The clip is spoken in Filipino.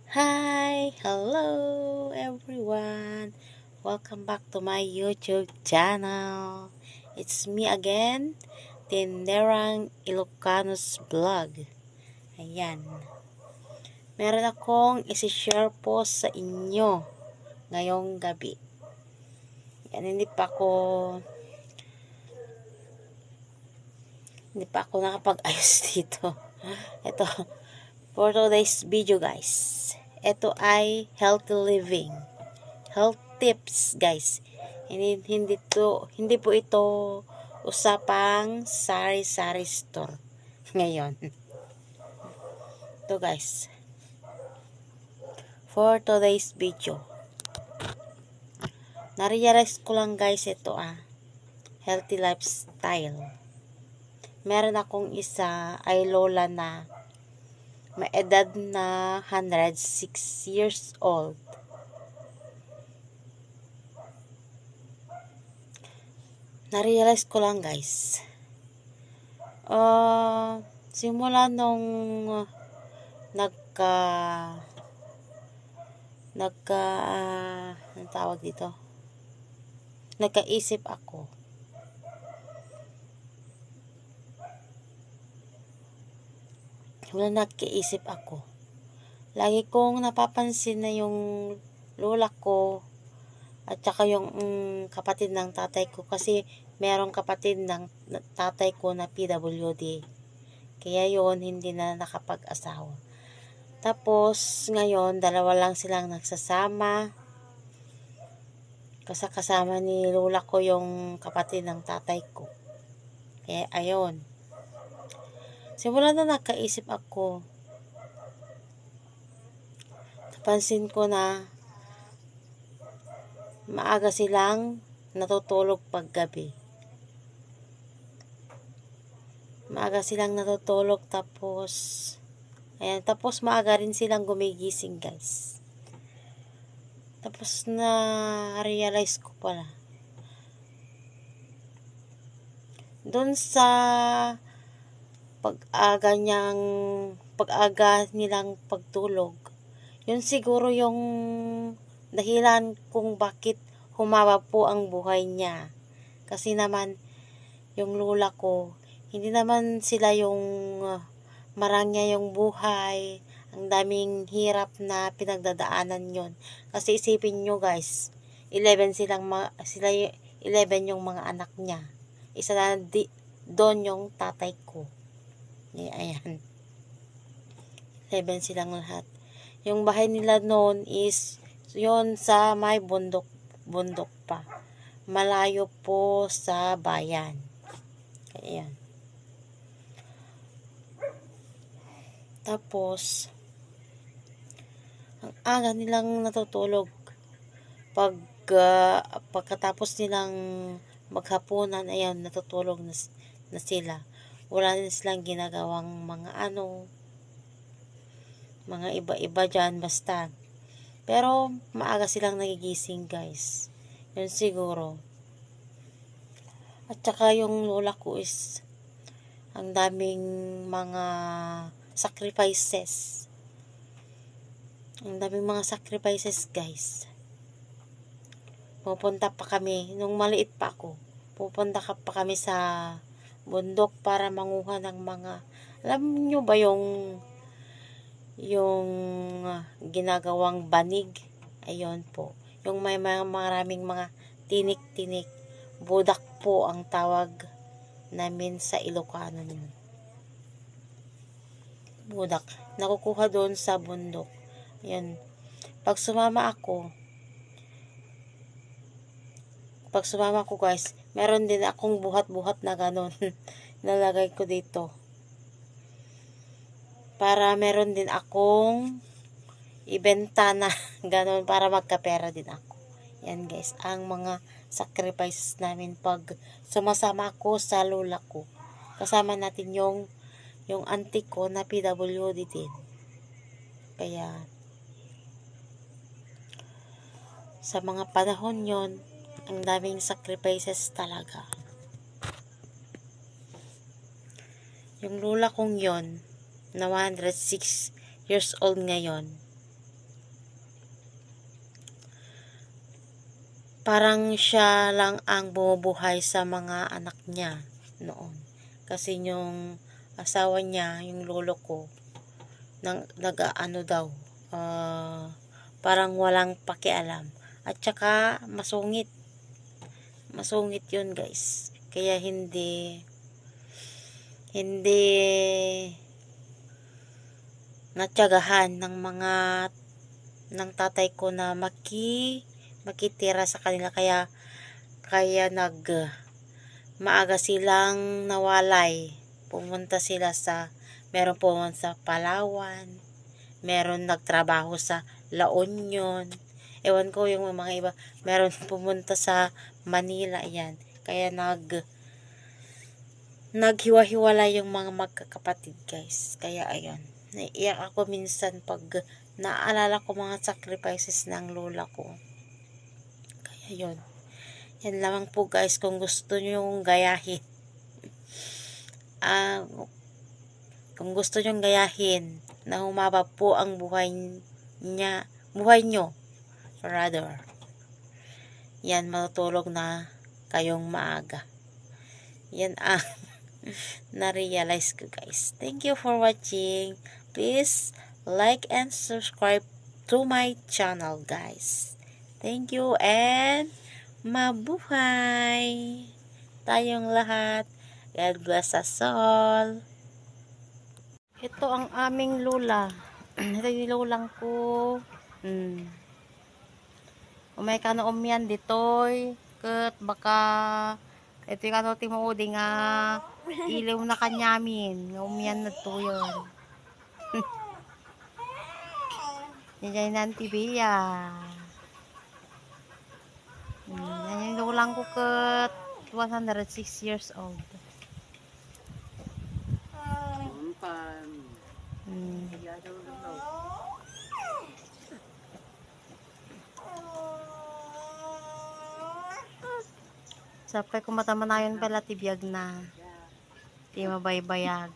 Hi! Hello everyone! Welcome back to my YouTube channel. It's me again, Tinderang Ilocanos Vlog. Ayan. Meron akong isi-share po sa inyo ngayong gabi. Yan, hindi pa ako nakapag-ayos dito. Ito, for today's video guys. Ito ay healthy living. Health tips guys. Hindi po ito usapang sari-sari store ngayon. Ito guys. For today's video. Narealize ko lang guys ito healthy lifestyle. Meron akong isa ay lola na may edad na 106 years old. Narealize ko lang guys. Simula nung anong tawag dito? Nagkaisip ako. Lagi kong napapansin na yung lola ko at saka yung kapatid ng tatay ko, kasi merong kapatid ng tatay ko na PWD. Kaya yun, hindi na nakapag-asawa. Tapos, ngayon, dalawa lang silang nagsasama. Kasama ni lola ko yung kapatid ng tatay ko. Kaya, ayun. Simula na nagkaisip ako, napansin ko na maaga silang natutulog paggabi. Tapos maaga rin silang gumigising guys. Tapos na-realize ko pala, doon sa pag-aga nilang pagtulog, yun siguro yung dahilan kung bakit humaba po ang buhay niya. Kasi naman yung lola ko, hindi naman sila yung marangya yung buhay, ang daming hirap na pinagdadaanan yon. Kasi isipin nyo guys, 11 yung mga anak niya. Isa na doon yung tatay ko. Ayan. 11 silang lahat. Yung bahay nila noon is yon sa may bundok pa. Malayo po sa bayan. Ayan. Tapos, ang aga nilang natutulog. Pagkatapos nilang maghapunan, ayan, natutulog na sila. Wala na silang ginagawang mga iba-iba dyan, basta. Pero, maaga silang nagigising, guys. Yun siguro. At saka yung lola ko is, ang daming mga sacrifices. Guys. Pupunta pa kami, nung maliit pa ako, pupunta pa kami sa bundok para manguha ng mga, alam nyo ba yung ginagawang banig? Ayun po. Yung may maraming mga tinik-tinik. Budak po ang tawag namin sa Ilocano yun. Budak. Nakukuha doon sa bundok. Ayun. Pag sumama ko guys, meron din akong buhat-buhat na ganon. Nalagay ko dito. Para meron din akong ibenta na ganon, para magkapera din ako. Yan guys, ang mga sacrifices namin pag sumasama ako sa lola ko. Kasama natin yung auntie ko na PWD din. Kaya, sa mga panahon yon, ang daming sacrifices talaga. Yung lola kong yon, na 106 years old ngayon, parang siya lang ang bumubuhay sa mga anak niya noon. Kasi yung asawa niya, yung lolo ko, nag-ano daw, parang walang pakialam. At saka masungit. Masungit yun guys. Kaya hindi natyagahan ng tatay ko na makitira sa kanila, kaya maaga silang nawalay. Meron pumunta sa Palawan, meron nagtrabaho sa La Union, ewan ko yung mga iba, meron pumunta sa Manila, yan. Kaya naghiwa-hiwala yung mga magkakapatid guys. Kaya ayun, naiiyak ako minsan pag naalala ko mga sacrifices ng lola ko. Kaya yun, yan lamang po guys. Kung gusto nyo yung gayahin, kung gusto nyong gayahin na humaba po ang buhay nyo, rather, yan, matutulog na kayong maaga. Yan ang na-realize ko guys. Thank you for watching. Please like and subscribe to my channel guys. Thank you and mabuhay tayong lahat. God bless us all. Ito ang aming lula. Ito yung lulang ko. Umay ka na umyan ditoy. Kat baka ito yung ano timuudi nga ilaw na kanyamin. Nga umyan na to yun. Yan nanti biya. Yan yung lulang ko kat 106 years old. Sapay kumatamanayon pala tibiyag na. Di mabaybayag.